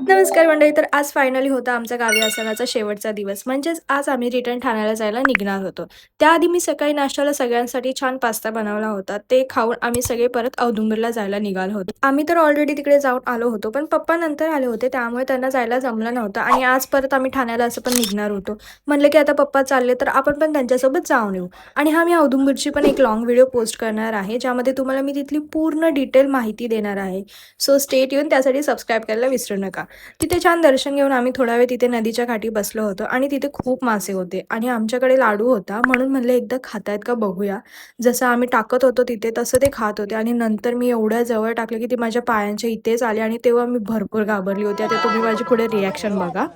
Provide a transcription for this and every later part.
नमस्कार मंडळी. तर आज फायनली होता आमचा गावी असणाचा शेवटचा दिवस. म्हणजेच आज आम्ही रिटर्न ठाण्याला जायला निघणार होतो. त्याआधी मी सकाळी नाश्त्याला सगळ्यांसाठी छान पास्ता बनवला होता. ते खाऊन आम्ही सगळे परत औदुंबरला जायला निघालो होतो. आम्ही तर ऑलरेडी तिकडे जाऊन आलो होतो, पण पप्पा नंतर आले होते, त्यामुळे त्यांना जायला जमलं नव्हतं आणि आज परत आम्ही ठाण्याला असं पण निघणार होतो. म्हणलं की आता पप्पा चालले तर आपण पण त्यांच्यासोबत जाऊन येऊ. आणि मी औदुंबरची पण एक लाँग व्हिडिओ पोस्ट करणार आहे, ज्यामध्ये तुम्हाला मी तिथली पूर्ण डिटेल माहिती देणार आहे. So stay tune. त्यासाठी सबस्क्राईब करायला विसरू नका. तिथे छान दर्शन घेऊन आम्ही थोडा वेळ तिथे नदीच्या काठी बसलो होतो आणि तिथे खूप मासे होते आणि आमच्याकडे लाडू होता, म्हणून म्हणलं एकदा खातायत का बघूया. जसं आम्ही टाकत होतो तिथे तसं ते खात होते आणि नंतर मी एवढ्या जवळ टाकले की ते माझ्या पायांच्या इथेच आले आणि तेव्हा मी भरपूर घाबरली होती. आता तुम्ही माझी पुढे रिॲक्शन बघा.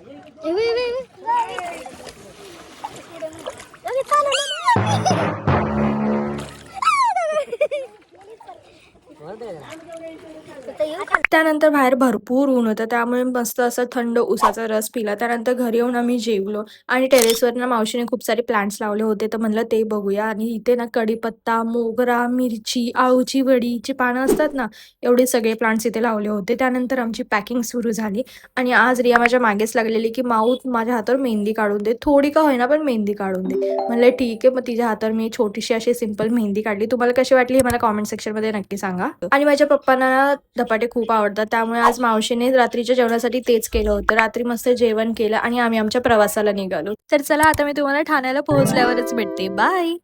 त्यानंतर बाहेर भरपूर ऊन होतं, त्यामुळे मस्त असं थंड उसाचा रस पिला. त्यानंतर घरी येऊन आम्ही जेवलो आणि टेरेसवर ना मावशीने खूप सारे प्लांट्स लावले होते, तर म्हणलं ते बघूया. आणि इथे ना कढीपत्ता, मोगरा, मिरची, आळूची वडीची पानं असतात ना, एवढे सगळे प्लांट्स इथे लावले होते. त्यानंतर आमची पॅकिंग सुरू झाली आणि आज रिया माझ्या मागेच लागलेली की माऊ माझ्या हातावर मेहंदी काढून दे, थोडी का होईना पण मेहंदी काढून दे. म्हणलं ठीक आहे. मग तिच्या हातावर मी छोटीशी अशी सिंपल मेहंदी काढली. तुम्हाला कशी वाटली हे मला कॉमेंट सेक्शनमध्ये नक्की सांगा. आणि माझ्या पप्पांना ना धपाटे खूप आवडतात, त्यामुळे आज मावशीने रात्रीच्या जेवणासाठी तेच केलं होतं. रात्री मस्त जेवण केलं आणि आम्ही आमच्या प्रवासाला निघालो. तर चला आता मी तुम्हाला ठाण्याला पोहोचल्यावरच भेटते. बाय.